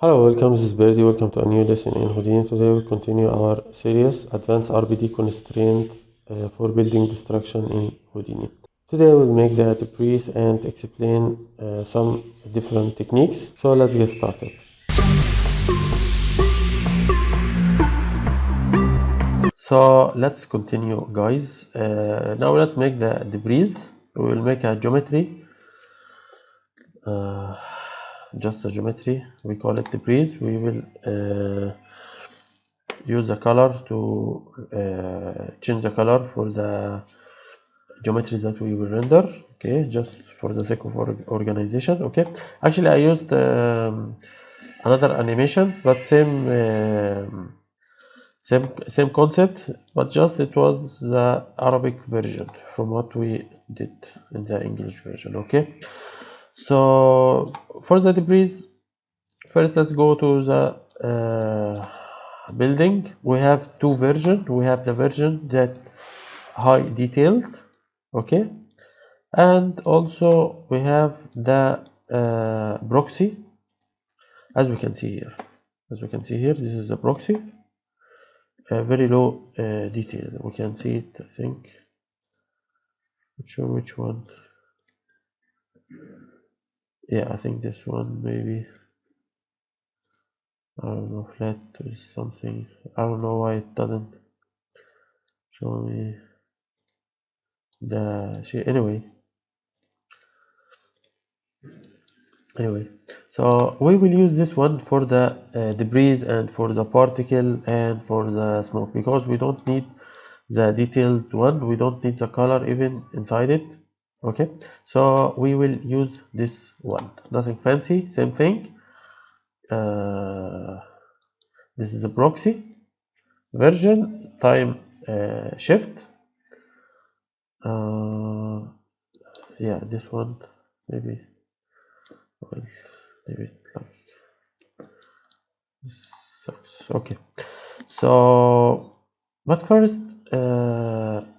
Hello, welcome. This is Birdy. Welcome to a new lesson in Houdini. Today we continue our series Advanced RBD Constraint for Building Destruction in Houdini. Today I will make the debris and explain some different techniques. So let's get started. So let's continue, guys. Now let's make the debris. We will make a geometry. Just a geometry. We call it debris. We will use the color to change the color for the geometry that we will render. Okay, just for the sake of organization. Okay, actually I used another animation, but same concept, but just it was the Arabic version from what we did in the English version. Okay, so for the debris, first let's go to the building. We have two versions. We have the version that high detailed, okay, and also we have the proxy, as we can see here. This is a proxy, very low detail. We can see it, I think. Not sure which one. Yeah, I think this one maybe. I don't know, flat or something. I don't know why it doesn't show me the shape. Anyway, so we will use this one for the debris and for the particle and for the smoke, because we don't need the detailed one. We don't need the color even inside it. Okay, so we will use this one. Nothing fancy, same thing. This is a proxy version, time shift. Yeah, this one maybe. Well, maybe it's like this sucks. Okay, so but first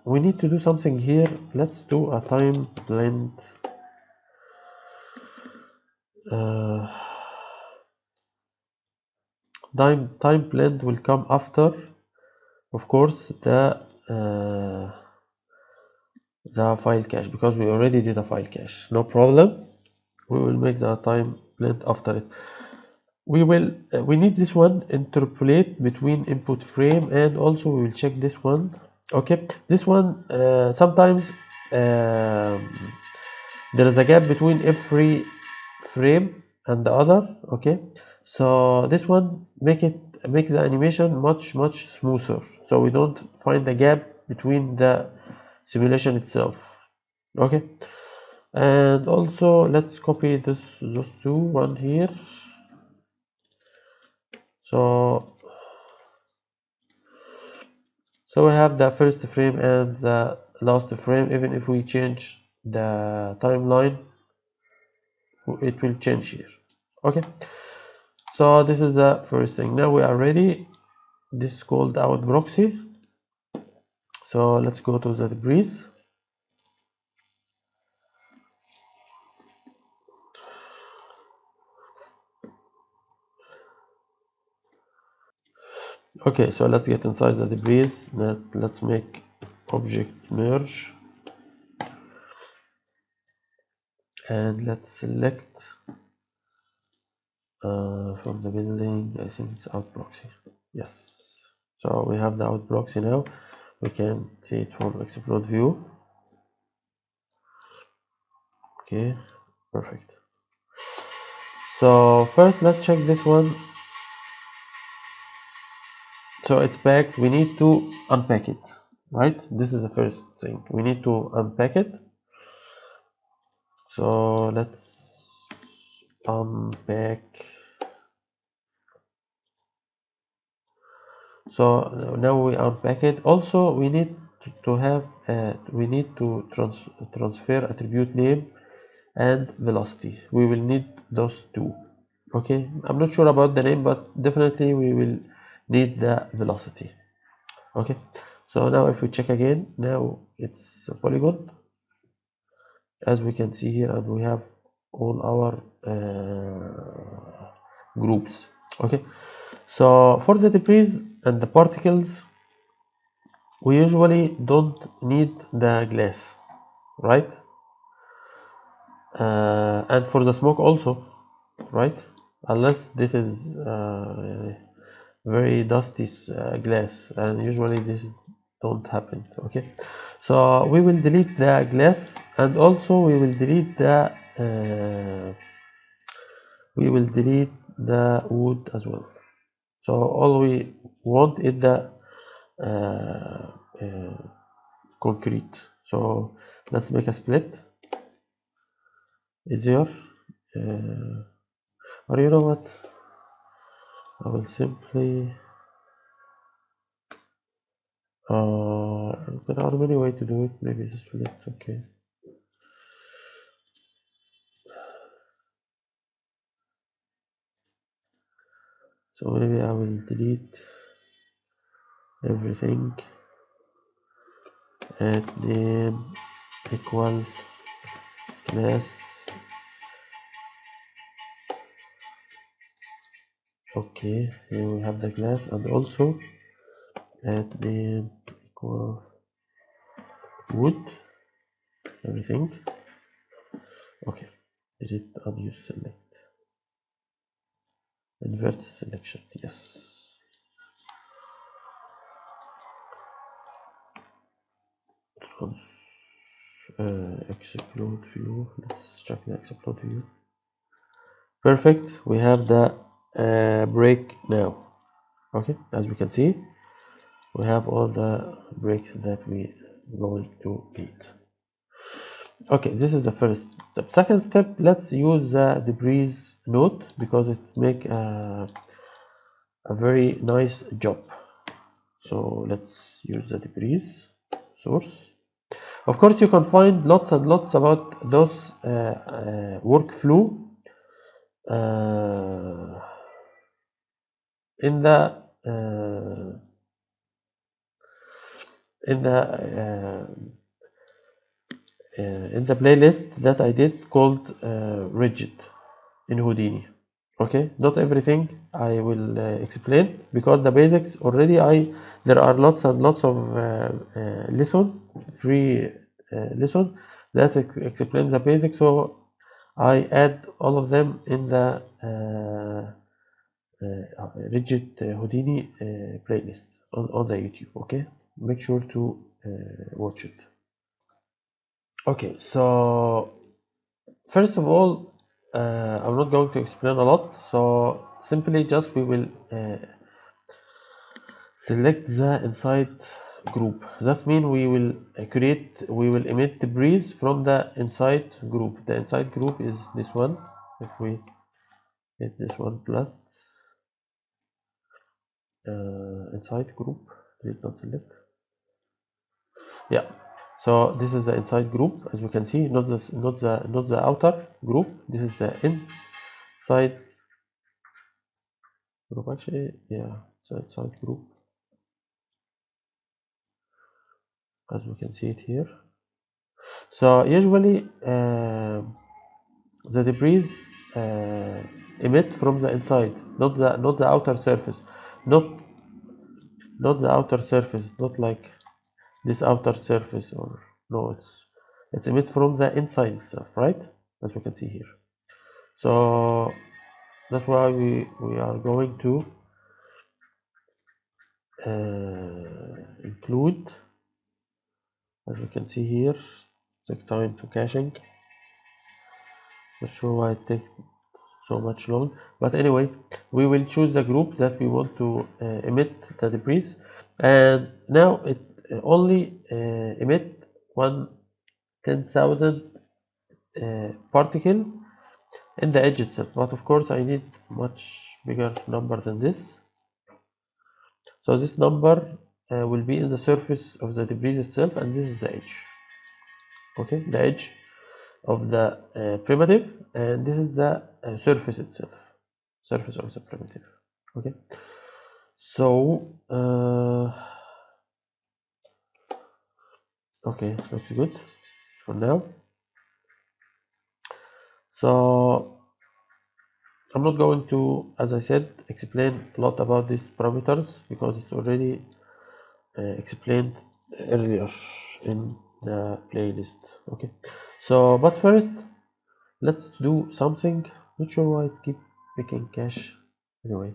we need to do something here. Let's do a time blend. Time blend will come after, of course, the file cache, because we already did a file cache. No problem. We will make the time blend after it. We need this one interpolate between input frame, and also we will check this one. Okay, this one sometimes there is a gap between every frame and the other. Okay, so this one makes the animation much smoother, so we don't find a gap between the simulation itself. Okay, and also let's copy those two, one here. So we have the first frame and the last frame. Even if we change the timeline, it will change here. Okay, so this is the first thing. Now we are ready. This is called out proxy. So let's go to the debris. Okay, so let's get inside the debris. Let's make object merge, and let's select from the building. I think it's out proxy. Yes, so we have the out proxy now. We can see it from explode view. Okay, perfect. So first let's check this one. So it's packed. We need to unpack it, right? This is the first thing. We need to unpack it. So let's unpack. So now we unpack it. Also we need to have we need to transfer attribute name and velocity. We will need those two. Okay, I'm not sure about the name, but definitely we will need the velocity. Okay, so now if we check again, now it's a polygon, as we can see here, and we have all our groups. Okay, so for the debris and the particles, we usually don't need the glass, right? And for the smoke also, right? Unless this is very dusty glass, and usually this don't happen. Okay, so we will delete the glass, and also we will delete the wood as well. So all we want is the uh, uh, concrete. So let's make a split easier. Or you know what? I will simply there are many ways to do it. Maybe this split. Okay. So maybe I will delete everything and name equal class. Okay, here we have the class, and also add name equal wood, everything. Okay, delete unused select, invert selection, yes. Explode view, let's check the explode view. Perfect, we have the break now. Okay, as we can see, we have all the breaks that we going to need. Okay, this is the first step. Second step, let's use the debris node because it make a very nice job. So let's use the debris source. Of course, you can find lots and lots about those workflow uh, in the uh, in the uh, in the playlist that I did called rigid in Houdini. Okay, not everything I will explain because the basics already there are lots and lots of free lesson that explain the basics, so I add all of them in the rigid Houdini playlist on the YouTube. Okay, make sure to watch it. Okay, so first of all, I'm not going to explain a lot, so simply just we will select the inside group. That means we will emit debris from the inside group. The inside group is this one. If we hit this one plus inside group, please not select. Yeah. So this is the inside group, as we can see, not the outer group. This is the inside group. Actually, yeah, it's the inside group, as we can see it here. So usually the debris emit from the inside, not the outer surface, not the outer surface, not like this outer surface, or no, it's emit from the inside itself, right? As we can see here. So that's why we are going to include, as we can see here, take time to caching. Not sure why it takes so much long, but anyway, we will choose the group that we want to emit the debris, and now it only emit 1/10,000 particle in the edge itself, but of course I need much bigger number than this. So this number will be in the surface of the debris itself, and this is the edge. Okay, the edge of the primitive, and this is the surface itself, surface of the primitive. Okay, so okay, looks good for now. So I'm not going to, as I said, explain a lot about these parameters because it's already explained earlier in the playlist. Okay, so but first let's do something. Not sure why it keep picking cache. Anyway,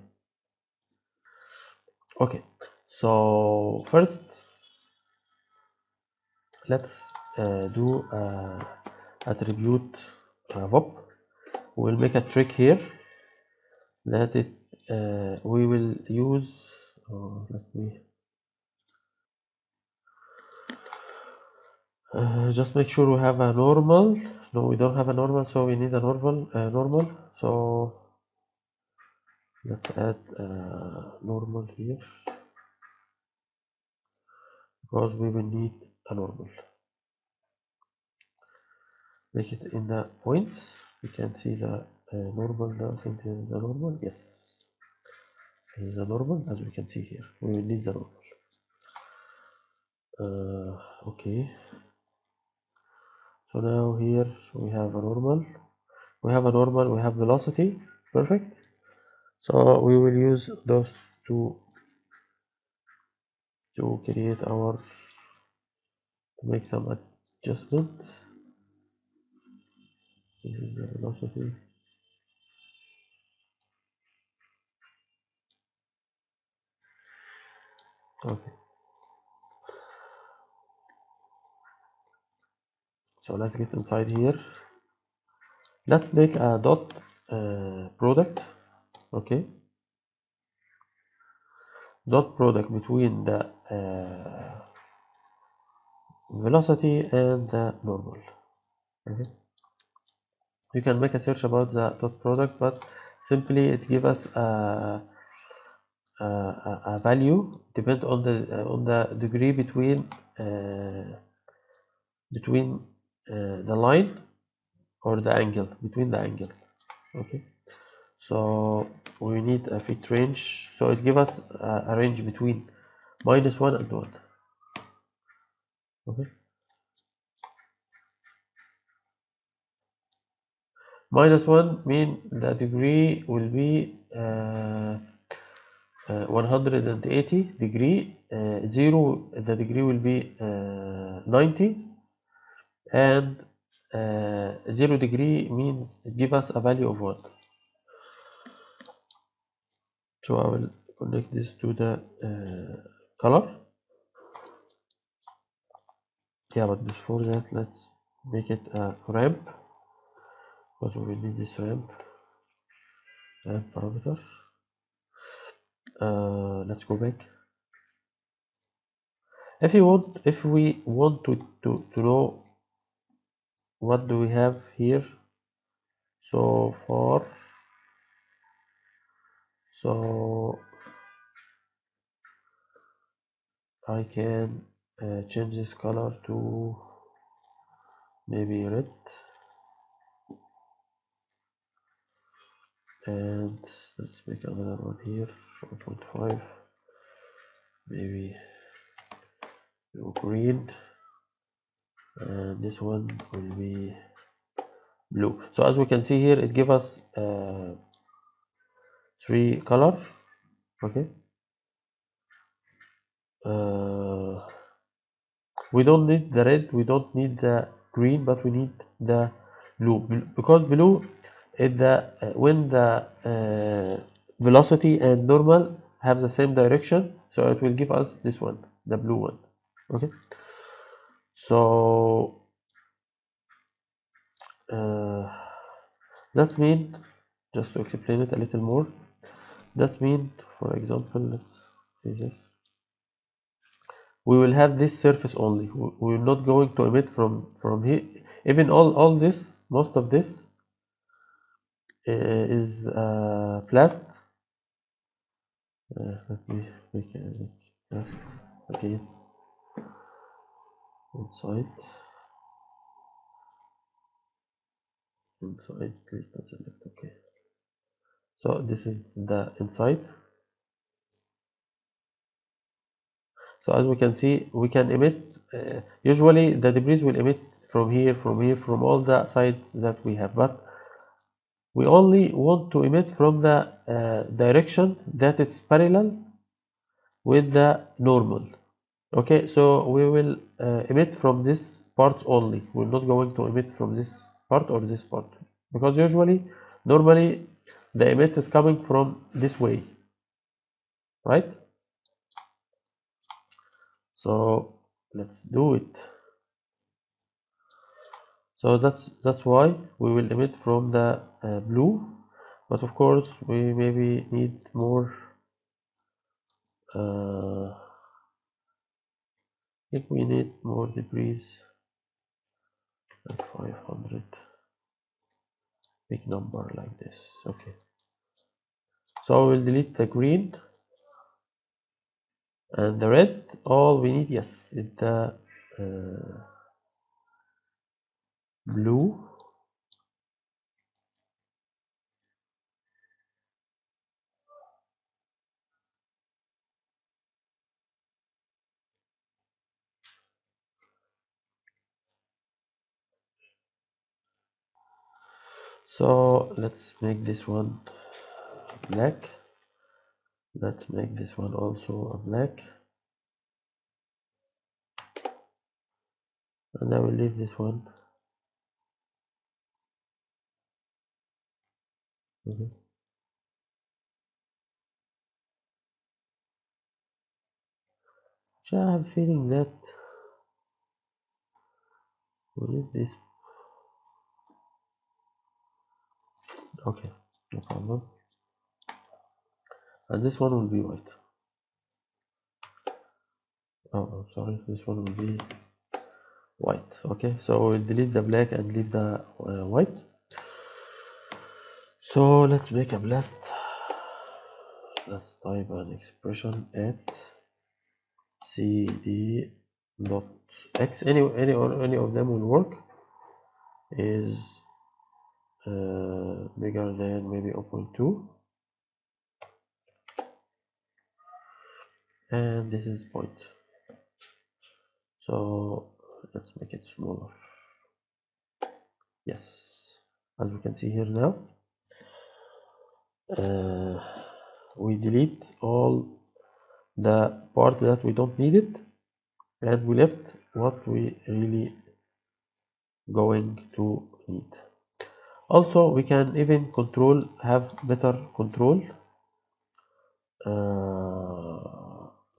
okay, so first let's do attribute VOP. We'll make a trick here that it we will use. Let me just make sure we have a normal. No, we don't have a normal, so we need a normal. So let's add normal here because we will need a normal. Make it in the points. You can see the normal now. I think this is the normal. Yes, this is the normal, as we can see here. We will need the normal. Okay. So now here we have a normal. We have a normal. We have velocity. Perfect. So we will use those two to create our make some adjustment. This is the velocity. Okay. So let's get inside here. Let's make a dot product. Okay. Dot product between the velocity and the normal. Okay. You can make a search about the dot product, but simply it gives us a value depend on the degree between the line or the angle between the angle. Okay, so we need a fit range, so it gives us a range between -1 and 1. Okay, -1 mean the degree will be 180 degree, 0 the degree will be 90, and 0 degree means it gives us a value of 1. So I will connect this to the color. Yeah, but before that let's make it a ramp because we will need this ramp parameter. Let's go back. If we want to know what do we have here so far, so I can change this color to maybe red, and let's make another one here 1.5, maybe green, and this one will be blue. So as we can see here, it gives us 3 color. Okay, we don't need the red, we don't need the green, but we need the blue, because blue is the when the velocity and normal have the same direction, so it will give us this one, the blue one. Okay, so that means, just to explain it a little more, that means, for example, let's see this, we will have this surface only. We're not going to emit from here. Even all this, most of this is plast. Let me make it plast again inside. Please don't select. Okay, so this is the inside. So as we can see, we can emit, usually the debris will emit from here, from all the sides that we have, but we only want to emit from the direction that it's parallel with the normal. Okay, so we will emit from this part only. We're not going to emit from this part or this part, because normally the emit is coming from this way, right? So let's do it. So that's why we will emit from the blue, but of course we maybe need more. I think we need more debris, like 500, big number like this. Okay, so we'll delete the green and the red. All we need, yes, is the blue. So let's make this one black. Let's make this one also a black, and I will leave this one. I have a feeling that we need this. Okay, no problem. And this one will be white. Oh, I'm sorry, this one will be white. Okay, so we'll delete the black and leave the white. So let's make a blast. Let's type an expression at cd dot x. Any of them will work. Is bigger than maybe 0.2, and this is point. So let's make it smaller. Yes, as we can see here now, we delete all the part that we don't need it, and we left what we really going to need. Also, we can even have better control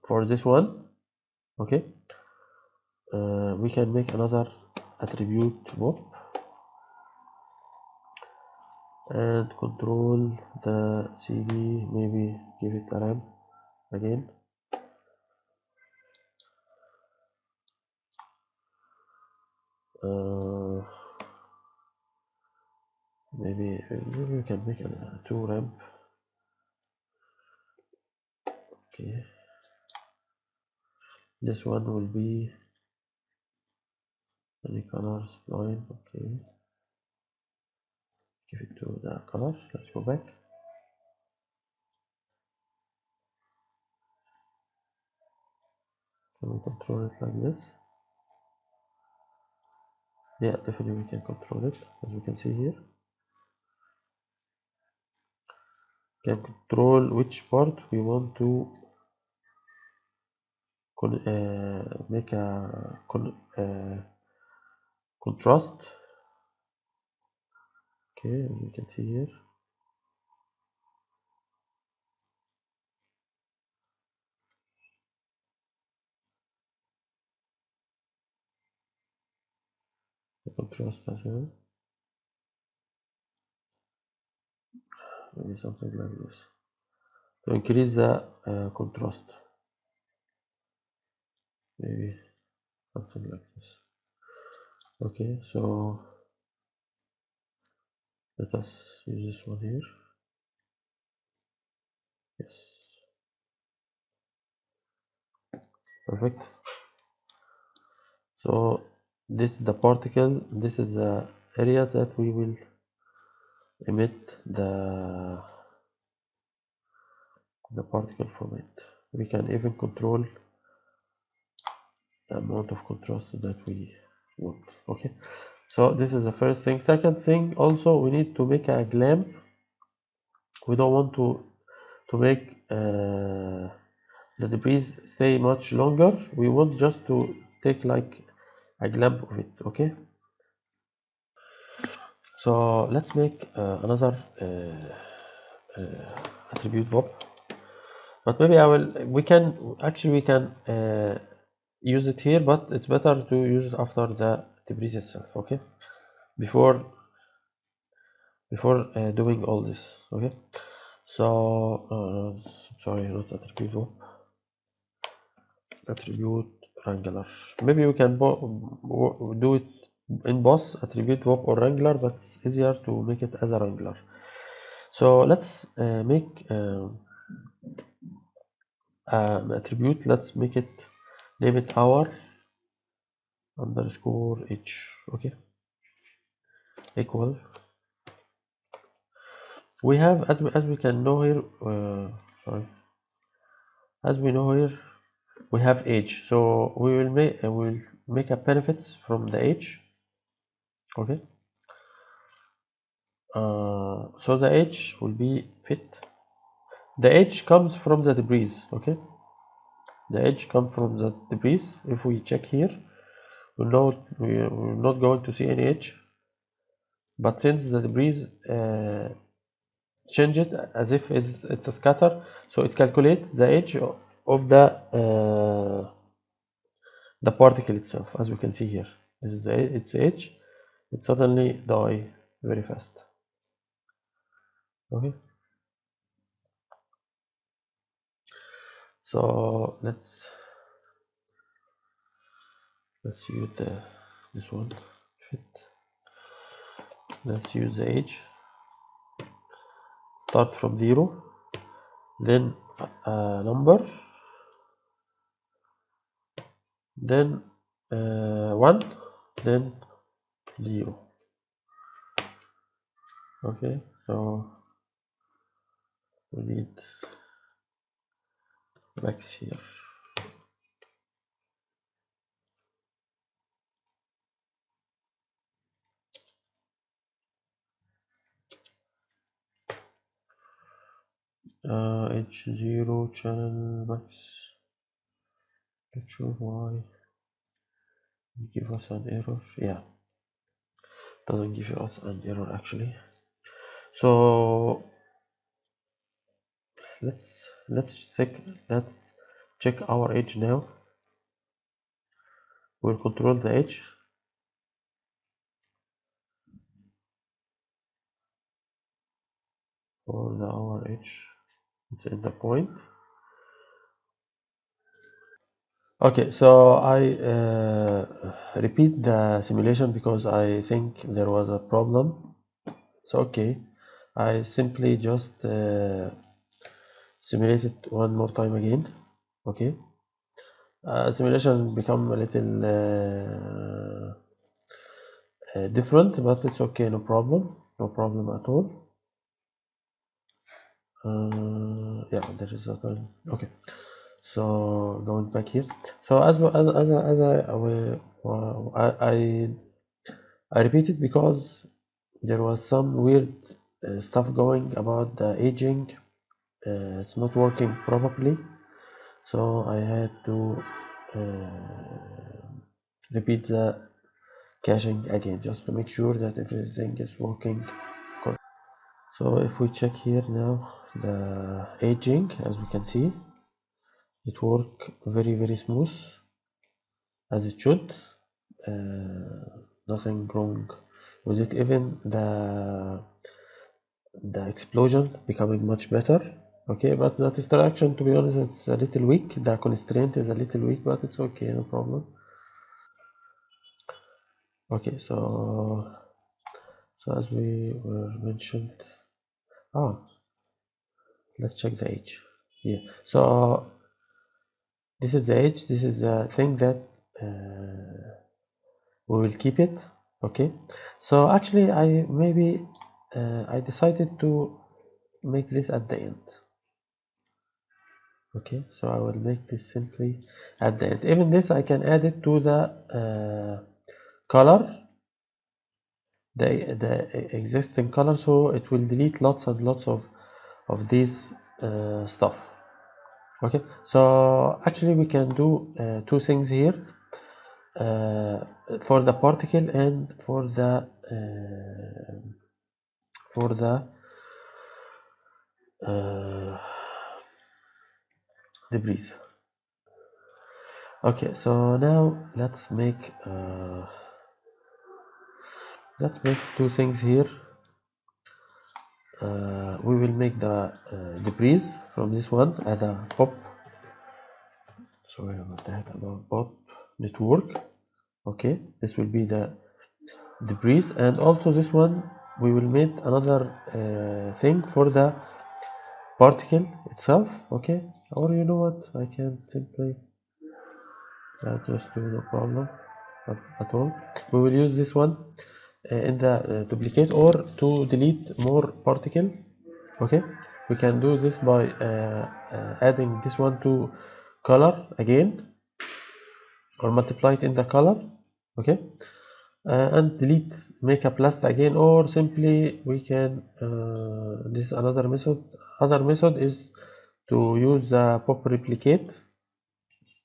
for this one. Okay, we can make another attribute VOP and control the CD, maybe give it a ramp again. Maybe we can make a 2 ramp. Okay, this one will be any color spline. Okay, give it to the color. Let's go back. Can we control it like this? Yeah, definitely we can control it, as we can see here. Can control which part we want to make a contrast. Okay, as you can see here. The contrast as well. Maybe something like this to increase the contrast. Maybe something like this. Okay, so let us use this one here. Yes, perfect. So this is the particle, this is the area that we will emit the particle from it. We can even control the amount of contrast that we want. Okay, So this is the first thing. Second thing, also we need to make a glam. We don't want to make the debris stay much longer. We want just to take like a glimpse of it. Okay, so let's make another attribute VOP, but maybe we can use it here, but it's better to use it after the debris itself. Okay, before doing all this. Okay, so sorry, not attribute VOP, attribute wrangler. Maybe we can do it in both attribute VOP or wrangler, but it's easier to make it as a wrangler. So let's make attribute. Let's make it, name it our underscore h. Okay, equal. We have, as we can know here, sorry, as we know here, we have age. So we will make a benefits from the age. Okay, so the age will be fit. The edge comes from the debris. Okay, the edge comes from the debris. If we check here, we're not going to see any edge, but since the debris change it as if it's a scatter, so it calculates the edge of the particle itself. As we can see here, this is its edge. It suddenly die very fast. Okay, so let's use this one fit. Let's use the age, start from 0, then a number, then 1, then 0. Okay, so we need max here. H0 channel max. Not sure why it give us an error. Yeah, doesn't give us an error actually. So let's check our edge now. We'll control the edge. For our edge, it's in the point. Okay, so I repeat the simulation because I think there was a problem. So okay, I simply just simulate it one more time again. Okay, simulation become a little different, but it's okay, no problem at all. Yeah, there is a time. Okay, so going back here. So I repeated because there was some weird stuff going about the aging. It's not working properly, so I had to repeat the caching again just to make sure that everything is working correctly. So if we check here now, the aging, as we can see, it work very smooth as it should. Nothing wrong with it. Even the explosion becoming much better. Okay, but the distraction, to be honest, it's a little weak. The constraint is a little weak, but it's okay, no problem. Okay, so as we were mentioned, let's check the age. Yeah, so this is the age. This is the thing that we will keep it. Okay, so actually I decided to make this at the end. Okay, so I will make this simply at the end. Even this I can add it to the color. the existing color, so it will delete lots and lots of these stuff. Okay, so actually we can do two things here, for the particle and for the debris. Okay, so now let's make two things here. We will make the debris from this one as a pop. Sorry about that, about pop network. Okay, this will be the debris, and also this one we will make another thing for the particle itself. Okay, or you know what, I can simply just do no problem at all. We will use this one in the duplicate, or to delete more particle. Okay, we can do this by adding this one to color again, or multiply it in the color. Okay, and delete, make a plus again, or simply we can this is another method. Other method is to use the pop replicate.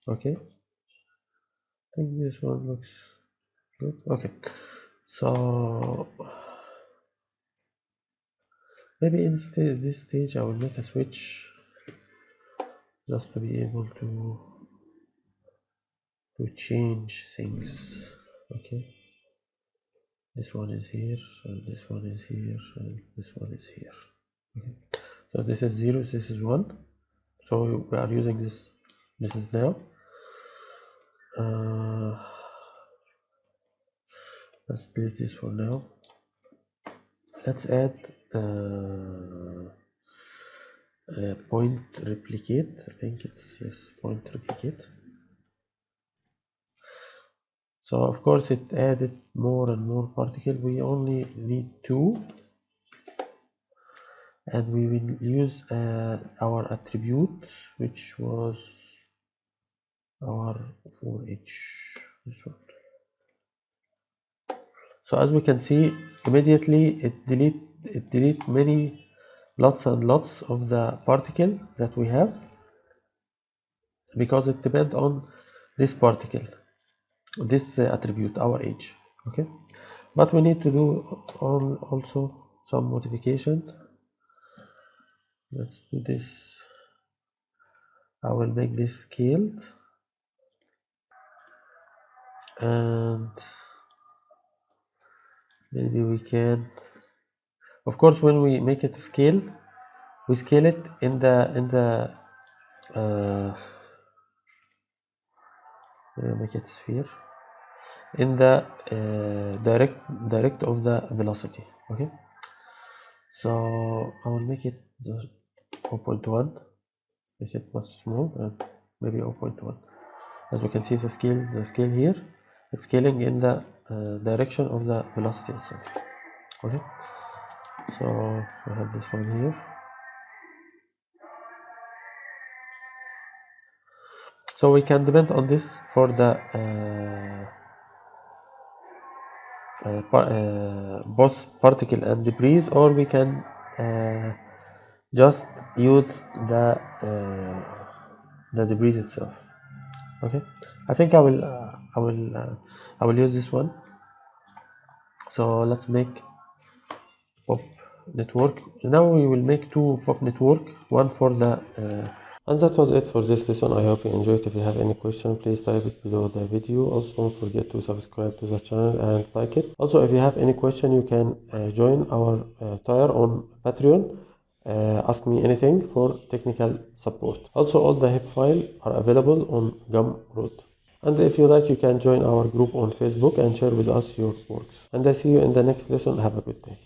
Okay, I think this one looks good. Okay, so maybe in this stage I will make a switch just to be able to change things. Okay, this one is here, and this one is here, and this one is here. Okay, so this is 0, this is 1, so we are using this is now. Let's delete this for now. Let's add point replicate. I think it's yes, point replicate. So of course it added more and more particle. We only need 2, and we will use our attribute, which was our 4H. This one. So as we can see, immediately it delete many lots and lots of the particle that we have, because it depends on this particle, this attribute, our age. Okay, but we need to do also some modification. Let's do this. I will make this scaled, and maybe we can, of course, when we make it scale, we scale it in the make it sphere in the direct of the velocity. Okay, so I will make it 0.1, make it much small, and maybe 0.1. As we can see, the scale here, it's scaling in the direction of the velocity itself. Okay, so I have this one here. So we can depend on this for the both particle and debris, or we can just use the debris itself. Okay, I think I will use this one. So let's make pop network. Now we will make 2 pop network, one for the and that was it for this lesson. I hope you enjoyed. If you have any question, please type it below the video. Also, don't forget to subscribe to the channel and like it. Also, if you have any question, you can join our tier on Patreon. Ask me anything for technical support. Also, all the HIP files are available on Gumroad. And if you like, you can join our group on Facebook and share with us your works. And I see you in the next lesson. Have a good day.